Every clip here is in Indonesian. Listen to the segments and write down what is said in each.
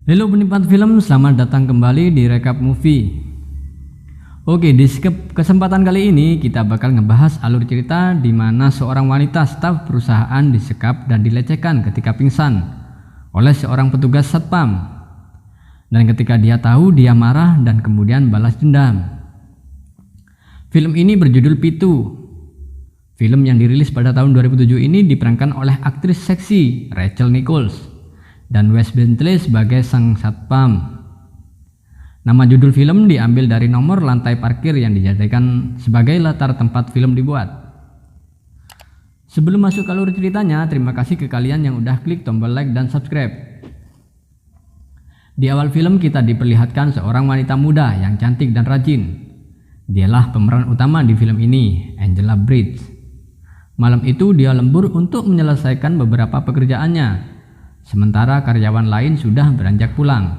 Halo penikmat film, selamat datang kembali di Recap Movie. Oke, di kesempatan kali ini kita bakal ngebahas alur cerita di mana seorang wanita staf perusahaan disekap dan dilecehkan ketika pingsan oleh seorang petugas satpam. Dan ketika dia tahu, dia marah dan kemudian balas dendam. Film ini berjudul Pitu. Film yang dirilis pada tahun 2007 ini diperankan oleh aktris seksi Rachel Nichols dan Wes Bentley sebagai sang satpam. Nama judul film diambil dari nomor lantai parkir yang dijadikan sebagai latar tempat film dibuat. Sebelum masuk ke alur ceritanya, terima kasih ke kalian yang udah klik tombol like dan subscribe. Di awal film kita diperlihatkan seorang wanita muda yang cantik dan rajin. Dialah pemeran utama di film ini, Angela Bridge. Malam itu dia lembur untuk menyelesaikan beberapa pekerjaannya, sementara karyawan lain sudah beranjak pulang.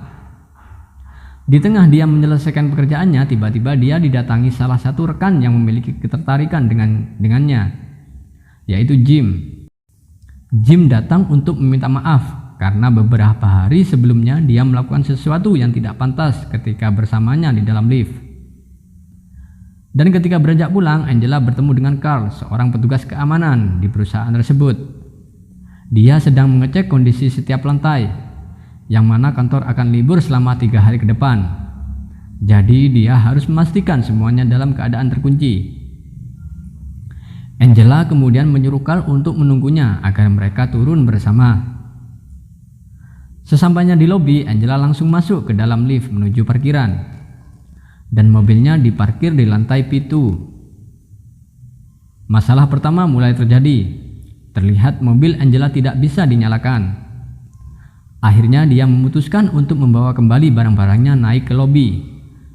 Di tengah dia menyelesaikan pekerjaannya, tiba-tiba dia didatangi salah satu rekan yang memiliki ketertarikan dengannya, yaitu Jim. Jim datang untuk meminta maaf karena beberapa hari sebelumnya dia melakukan sesuatu yang tidak pantas ketika bersamanya di dalam lift. Dan ketika beranjak pulang, Angela bertemu dengan Carl, seorang petugas keamanan di perusahaan tersebut. Dia sedang mengecek kondisi setiap lantai, yang mana kantor akan libur selama 3 hari ke depan. Jadi dia harus memastikan semuanya dalam keadaan terkunci. Angela kemudian menyuruh Carl untuk menunggunya agar mereka turun bersama. Sesampainya di lobi, Angela langsung masuk ke dalam lift menuju parkiran, dan mobilnya diparkir di lantai Pitu. Masalah pertama mulai terjadi. Terlihat mobil Angela tidak bisa dinyalakan. Akhirnya dia memutuskan untuk membawa kembali barang-barangnya naik ke lobi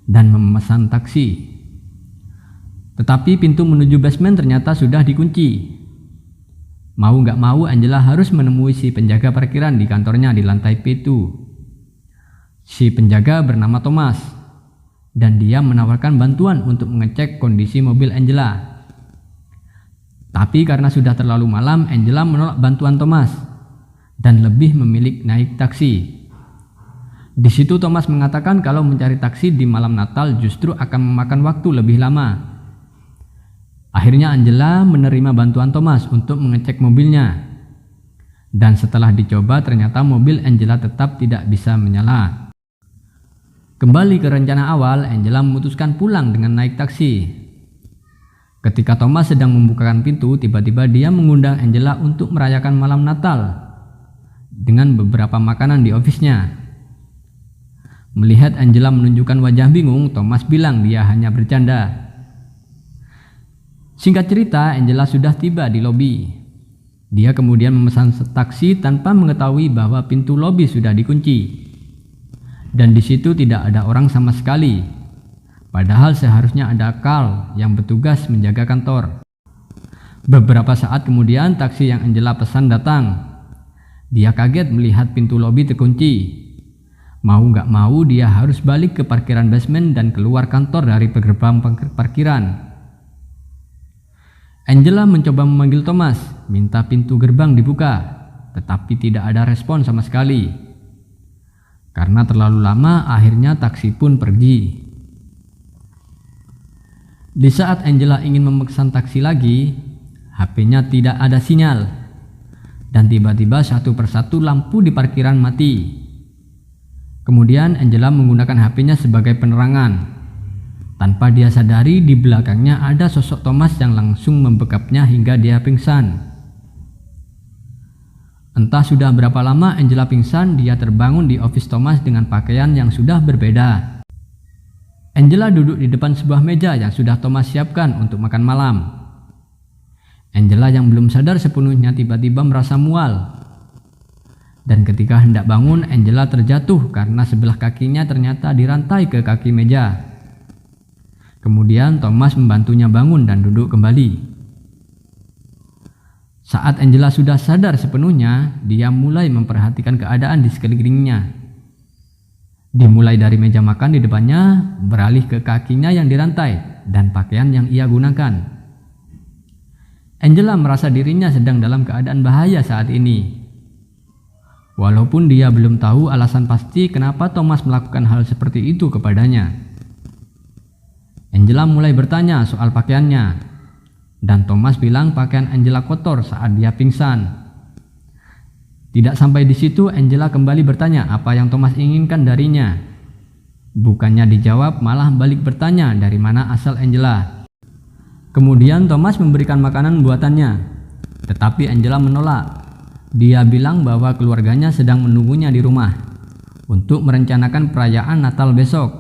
dan memesan taksi. Tetapi pintu menuju basement ternyata sudah dikunci. Mau gak mau, Angela harus menemui si penjaga parkiran di kantornya di lantai Pitu. Si penjaga bernama Thomas, dan dia menawarkan bantuan untuk mengecek kondisi mobil Angela. Tapi karena sudah terlalu malam, Angela menolak bantuan Thomas dan lebih memilih naik taksi. Di situ Thomas mengatakan kalau mencari taksi di malam Natal justru akan memakan waktu lebih lama. Akhirnya Angela menerima bantuan Thomas untuk mengecek mobilnya. Dan setelah dicoba, ternyata mobil Angela tetap tidak bisa menyala. Kembali ke rencana awal, Angela memutuskan pulang dengan naik taksi. Ketika Thomas sedang membukakan pintu, tiba-tiba dia mengundang Angela untuk merayakan malam Natal dengan beberapa makanan di ofisnya. Melihat Angela menunjukkan wajah bingung, Thomas bilang dia hanya bercanda. Singkat cerita, Angela sudah tiba di lobi. Dia kemudian memesan taksi tanpa mengetahui bahwa pintu lobi sudah dikunci. Dan di situ tidak ada orang sama sekali. Padahal seharusnya ada Carl yang bertugas menjaga kantor. Beberapa saat kemudian taksi yang Angela pesan datang. Dia kaget melihat pintu lobi terkunci. Mau gak mau dia harus balik ke parkiran basement dan keluar kantor dari gerbang parkiran. Angela mencoba memanggil Thomas, minta pintu gerbang dibuka, tetapi tidak ada respon sama sekali. Karena terlalu lama, akhirnya taksi pun pergi. Di saat Angela ingin memesan taksi lagi, HP-nya tidak ada sinyal. Dan tiba-tiba satu persatu lampu di parkiran mati. Kemudian Angela menggunakan HP-nya sebagai penerangan. Tanpa dia sadari, di belakangnya ada sosok Thomas yang langsung membekapnya hingga dia pingsan. Entah sudah berapa lama Angela pingsan, dia terbangun di office Thomas dengan pakaian yang sudah berbeda. Angela duduk di depan sebuah meja yang sudah Thomas siapkan untuk makan malam. Angela yang belum sadar sepenuhnya tiba-tiba merasa mual. Dan ketika hendak bangun, Angela terjatuh karena sebelah kakinya ternyata dirantai ke kaki meja. Kemudian Thomas membantunya bangun dan duduk kembali. Saat Angela sudah sadar sepenuhnya, dia mulai memperhatikan keadaan di sekelilingnya. Dimulai dari meja makan di depannya, beralih ke kakinya yang dirantai dan pakaian yang ia gunakan. Angela merasa dirinya sedang dalam keadaan bahaya saat ini. walaupun dia belum tahu alasan pasti kenapa Thomas melakukan hal seperti itu kepadanya. Angela mulai bertanya soal pakaiannya, dan Thomas bilang pakaian Angela kotor saat dia pingsan. Tidak sampai di situ, Angela kembali bertanya apa yang Thomas inginkan darinya. Bukannya dijawab, malah balik bertanya dari mana asal Angela. Kemudian Thomas memberikan makanan buatannya, tetapi Angela menolak. Dia bilang bahwa keluarganya sedang menunggunya di rumah untuk merencanakan perayaan Natal besok.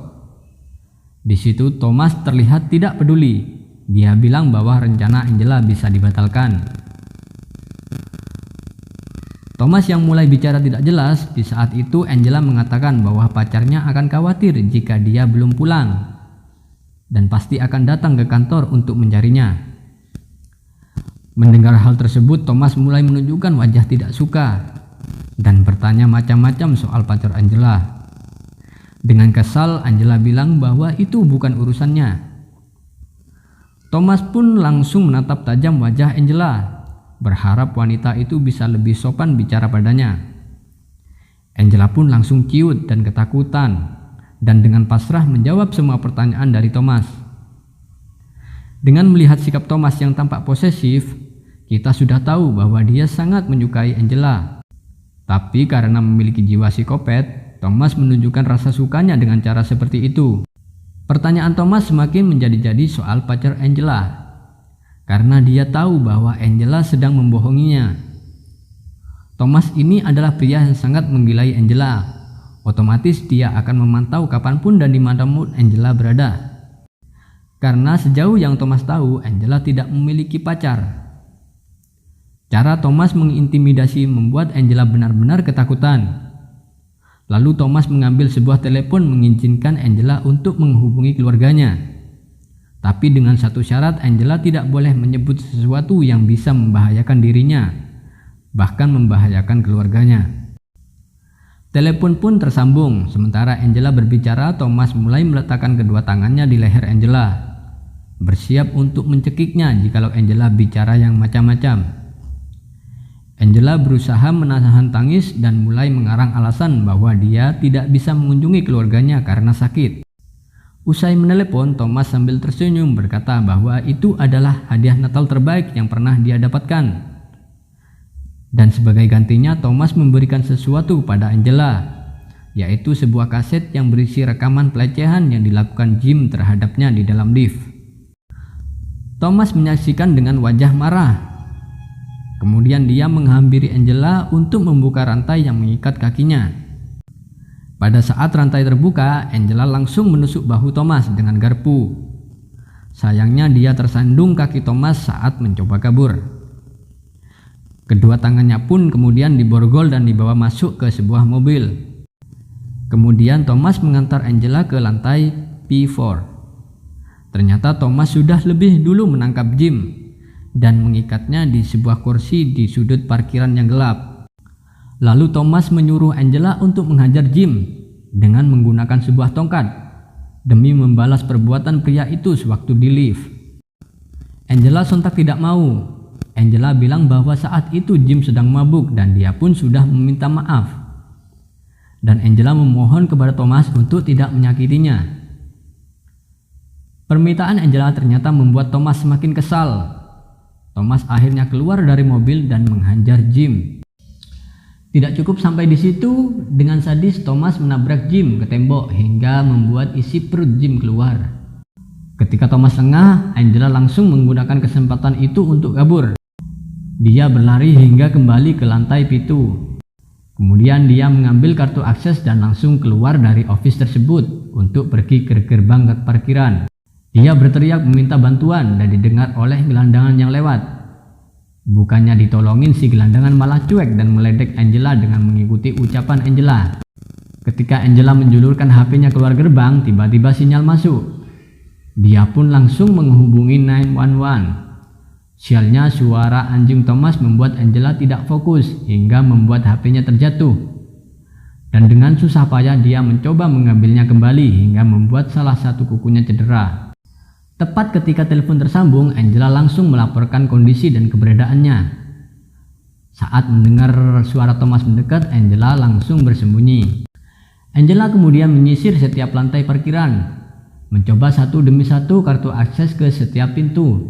Di situ Thomas terlihat tidak peduli. Dia bilang bahwa rencana Angela bisa dibatalkan. Thomas yang mulai bicara tidak jelas. Di saat itu Angela mengatakan bahwa pacarnya akan khawatir jika dia belum pulang dan pasti akan datang ke kantor untuk mencarinya. Mendengar hal tersebut, Thomas mulai menunjukkan wajah tidak suka dan bertanya macam-macam soal pacar Angela. Dengan kesal, Angela bilang bahwa itu bukan urusannya. Thomas pun langsung menatap tajam wajah Angela, berharap wanita itu bisa lebih sopan bicara padanya. Angela pun langsung ciut dan ketakutan, dan dengan pasrah menjawab semua pertanyaan dari Thomas. Dengan melihat sikap Thomas yang tampak posesif, kita sudah tahu bahwa dia sangat menyukai Angela. Tapi karena memiliki jiwa psikopat, Thomas menunjukkan rasa sukanya dengan cara seperti itu. Pertanyaan Thomas semakin menjadi-jadi soal pacar Angela, karena dia tahu bahwa Angela sedang membohonginya. Thomas ini adalah pria yang sangat menggilai Angela. Otomatis dia akan memantau kapanpun dan dimanapun Angela berada. Karena sejauh yang Thomas tahu, Angela tidak memiliki pacar. Cara Thomas mengintimidasi membuat Angela benar-benar ketakutan. Lalu Thomas mengambil sebuah telepon mengizinkan Angela untuk menghubungi keluarganya. Tapi dengan satu syarat, Angela tidak boleh menyebut sesuatu yang bisa membahayakan dirinya, bahkan membahayakan keluarganya. Telepon pun tersambung. Sementara Angela berbicara, Thomas mulai meletakkan kedua tangannya di leher Angela, bersiap untuk mencekiknya jikalau Angela bicara yang macam-macam. Angela berusaha menahan tangis dan mulai mengarang alasan bahwa dia tidak bisa mengunjungi keluarganya karena sakit. Usai menelepon, Thomas sambil tersenyum berkata bahwa itu adalah hadiah Natal terbaik yang pernah dia dapatkan. Dan sebagai gantinya, Thomas memberikan sesuatu pada Angela, yaitu sebuah kaset yang berisi rekaman pelecehan yang dilakukan Jim terhadapnya di dalam lift. Thomas menyaksikan dengan wajah marah. Kemudian dia menghampiri Angela untuk membuka rantai yang mengikat kakinya. Pada saat rantai terbuka, Angela langsung menusuk bahu Thomas dengan garpu. Sayangnya dia tersandung kaki Thomas saat mencoba kabur. Kedua tangannya pun kemudian diborgol dan dibawa masuk ke sebuah mobil. Kemudian Thomas mengantar Angela ke lantai P4. Ternyata Thomas sudah lebih dulu menangkap Jim dan mengikatnya di sebuah kursi di sudut parkiran yang gelap. Lalu Thomas menyuruh Angela untuk menghajar Jim dengan menggunakan sebuah tongkat demi membalas perbuatan pria itu sewaktu di lift. Angela sontak tidak mau. Angela bilang bahwa saat itu Jim sedang mabuk dan dia pun sudah meminta maaf. Dan Angela memohon kepada Thomas untuk tidak menyakitinya. Permintaan Angela ternyata membuat Thomas semakin kesal. Thomas akhirnya keluar dari mobil dan menghajar Jim. Tidak cukup sampai di situ, dengan sadis Thomas menabrak Jim ke tembok hingga membuat isi perut Jim keluar. Ketika Thomas lengah, Angela langsung menggunakan kesempatan itu untuk kabur. Dia berlari hingga kembali ke lantai P2. Kemudian dia mengambil kartu akses dan langsung keluar dari office tersebut untuk pergi ke gerbang parkiran. Dia berteriak meminta bantuan dan didengar oleh gelandangan yang lewat. Bukannya ditolongin, si gelandangan malah cuek dan meledek Angela dengan mengikuti ucapan Angela. Ketika Angela menjulurkan HP-nya keluar gerbang, tiba-tiba sinyal masuk. Dia pun langsung menghubungi 911. Sialnya, suara anjing Thomas membuat Angela tidak fokus hingga membuat HP-nya terjatuh. Dan dengan susah payah dia mencoba mengambilnya kembali hingga membuat salah satu kukunya cedera. Tepat ketika telepon tersambung, Angela langsung melaporkan kondisi dan keberadaannya. Saat mendengar suara Thomas mendekat, Angela langsung bersembunyi. Angela kemudian menyisir setiap lantai parkiran, mencoba satu demi satu kartu akses ke setiap pintu.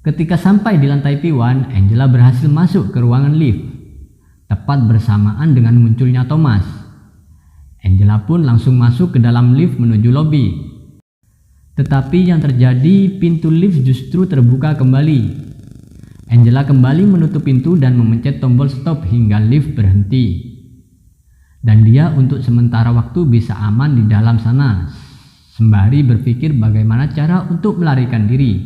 Ketika sampai di lantai P1, Angela berhasil masuk ke ruangan lift, tepat bersamaan dengan munculnya Thomas. Angela pun langsung masuk ke dalam lift menuju lobi. Tetapi yang terjadi, pintu lift justru terbuka kembali. Angela kembali menutup pintu dan memencet tombol stop hingga lift berhenti. Dan dia untuk sementara waktu bisa aman di dalam sana, sembari berpikir bagaimana cara untuk melarikan diri.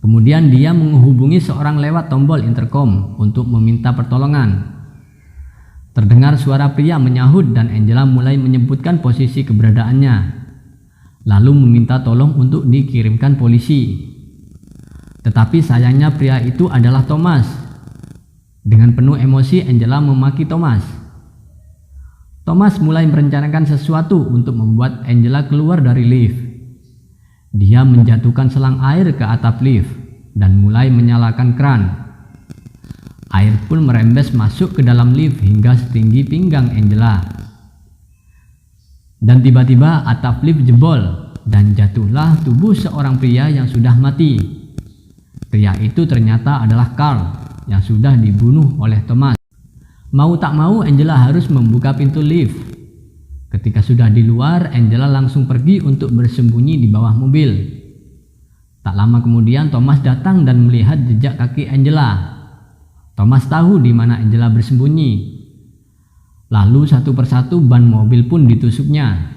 Kemudian dia menghubungi seorang lewat tombol intercom untuk meminta pertolongan. Terdengar suara pria menyahut dan Angela mulai menyebutkan posisi keberadaannya, lalu meminta tolong untuk dikirimkan polisi. Tetapi sayangnya pria itu adalah Thomas. Dengan penuh emosi, Angela memaki Thomas. Thomas mulai merencanakan sesuatu untuk membuat Angela keluar dari lift. Dia menjatuhkan selang air ke atap lift dan mulai menyalakan keran. Air pun merembes masuk ke dalam lift hingga setinggi pinggang Angela. Dan tiba-tiba atap lift jebol dan jatuhlah tubuh seorang pria yang sudah mati. Pria itu ternyata adalah Carl yang sudah dibunuh oleh Thomas. Mau tak mau Angela harus membuka pintu lift. Ketika sudah di luar, Angela langsung pergi untuk bersembunyi di bawah mobil. Tak lama kemudian Thomas datang dan melihat jejak kaki Angela. Thomas tahu di mana Angela bersembunyi. Lalu satu persatu ban mobil pun ditusuknya.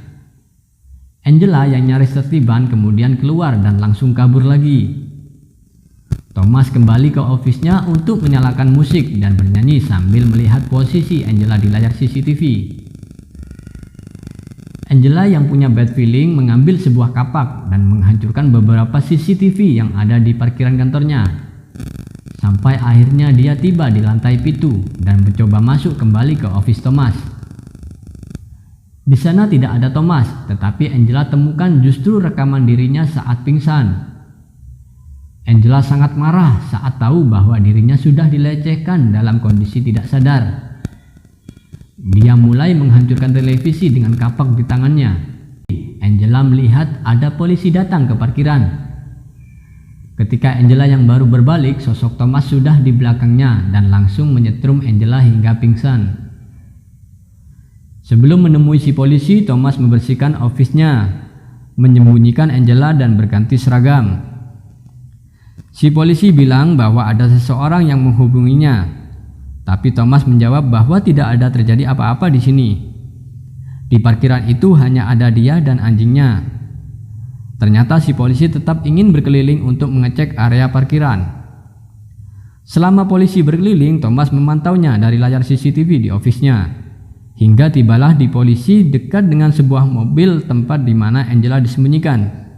Angela yang nyaris tertiban kemudian keluar dan langsung kabur lagi. Thomas kembali ke ofisnya untuk menyalakan musik dan bernyanyi sambil melihat posisi Angela di layar CCTV. Angela yang punya bad feeling mengambil sebuah kapak dan menghancurkan beberapa CCTV yang ada di parkiran kantornya. Sampai akhirnya dia tiba di lantai P2 dan mencoba masuk kembali ke office Thomas. Di sana tidak ada Thomas, tetapi Angela temukan justru rekaman dirinya saat pingsan. Angela sangat marah saat tahu bahwa dirinya sudah dilecehkan dalam kondisi tidak sadar. Dia mulai menghancurkan televisi dengan kapak di tangannya. Angela melihat ada polisi datang ke parkiran. Ketika Angela yang baru berbalik, sosok Thomas sudah di belakangnya dan langsung menyetrum Angela hingga pingsan. Sebelum menemui si polisi, Thomas membersihkan ofisnya, menyembunyikan Angela dan berganti seragam. Si polisi bilang bahwa ada seseorang yang menghubunginya, tapi Thomas menjawab bahwa tidak ada terjadi apa-apa di sini. Di parkiran itu hanya ada dia dan anjingnya. Ternyata si polisi tetap ingin berkeliling untuk mengecek area parkiran. Selama polisi berkeliling, Thomas memantaunya dari layar CCTV di ofisnya, hingga tibalah di polisi dekat dengan sebuah mobil tempat di mana Angela disembunyikan.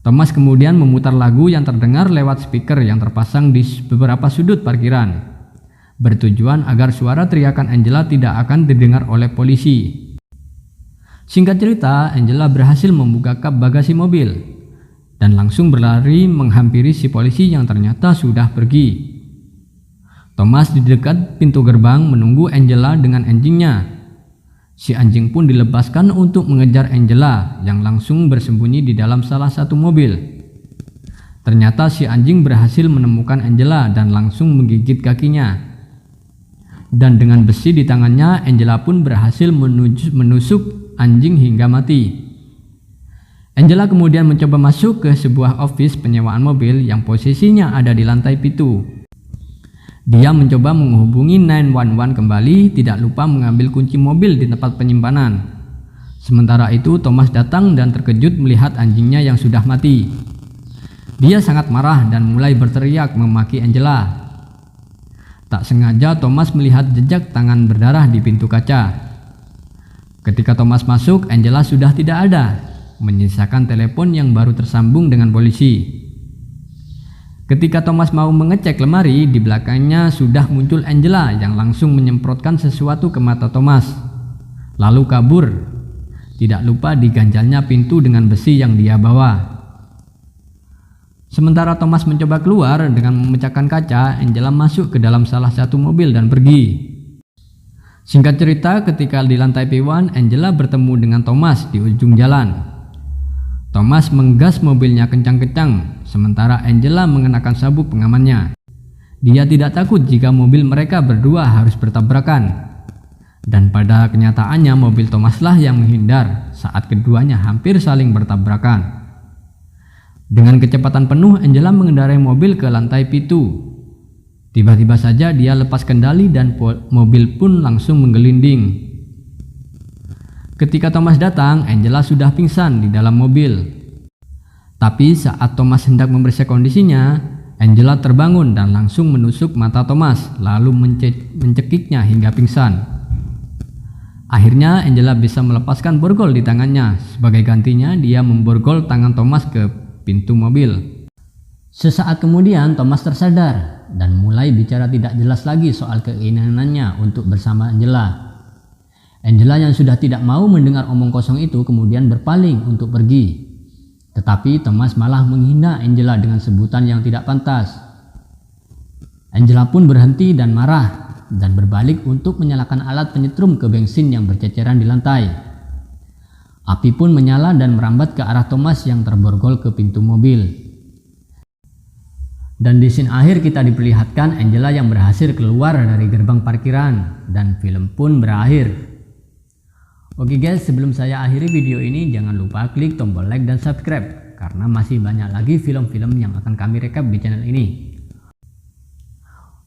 Thomas kemudian memutar lagu yang terdengar lewat speaker yang terpasang di beberapa sudut parkiran, bertujuan agar suara teriakan Angela tidak akan didengar oleh polisi. Singkat cerita, Angela berhasil membuka kap bagasi mobil dan langsung berlari menghampiri si polisi yang ternyata sudah pergi. Thomas di dekat pintu gerbang menunggu Angela dengan anjingnya. Si anjing pun dilepaskan untuk mengejar Angela yang langsung bersembunyi di dalam salah satu mobil. Ternyata si anjing berhasil menemukan Angela dan langsung menggigit kakinya. Dan dengan besi di tangannya, Angela pun berhasil menusuk anjing hingga mati. Angela kemudian mencoba masuk ke sebuah office penyewaan mobil yang posisinya ada di lantai P2. Dia mencoba menghubungi 911 kembali, tidak lupa mengambil kunci mobil di tempat penyimpanan. Sementara itu Thomas datang dan terkejut melihat anjingnya yang sudah mati. Dia sangat marah dan mulai berteriak memaki Angela. Tak sengaja Thomas melihat jejak tangan berdarah di pintu kaca. Ketika Thomas masuk, Angela sudah tidak ada, menyisakan telepon yang baru tersambung dengan polisi. Ketika Thomas mau mengecek lemari, di belakangnya sudah muncul Angela yang langsung menyemprotkan sesuatu ke mata Thomas, lalu kabur. Tidak lupa diganjalnya pintu dengan besi yang dia bawa. Sementara Thomas mencoba keluar dengan memecahkan kaca, Angela masuk ke dalam salah satu mobil dan pergi. Singkat cerita, ketika di lantai P1, Angela bertemu dengan Thomas di ujung jalan. Thomas menggas mobilnya kencang-kencang, sementara Angela mengenakan sabuk pengamannya. Dia tidak takut jika mobil mereka berdua harus bertabrakan. Dan pada kenyataannya mobil Thomaslah yang menghindar saat keduanya hampir saling bertabrakan. Dengan kecepatan penuh, Angela mengendarai mobil ke lantai P2. Tiba-tiba saja dia lepas kendali dan mobil pun langsung menggelinding. Ketika Thomas datang, Angela sudah pingsan di dalam mobil. Tapi saat Thomas hendak memeriksa kondisinya, Angela terbangun dan langsung menusuk mata Thomas, lalu mencekiknya hingga pingsan. Akhirnya Angela bisa melepaskan borgol di tangannya. Sebagai gantinya, dia memborgol tangan Thomas ke pintu mobil. Sesaat kemudian Thomas tersadar dan mulai bicara tidak jelas lagi soal keinginannya untuk bersama Angela. Angela yang sudah tidak mau mendengar omong kosong itu kemudian berpaling untuk pergi. Tetapi Thomas malah menghina Angela dengan sebutan yang tidak pantas. Angela pun berhenti dan marah dan berbalik untuk menyalakan alat penyetrum ke bensin yang berceceran di lantai. Api pun menyala dan merambat ke arah Thomas yang terborgol ke pintu mobil. Dan di scene akhir kita diperlihatkan Angela yang berhasil keluar dari gerbang parkiran dan film pun berakhir. Oke guys, sebelum saya akhiri video ini jangan lupa klik tombol like dan subscribe karena masih banyak lagi film-film yang akan kami rekap di channel ini.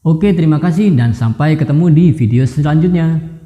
Oke, terima kasih dan sampai ketemu di video selanjutnya.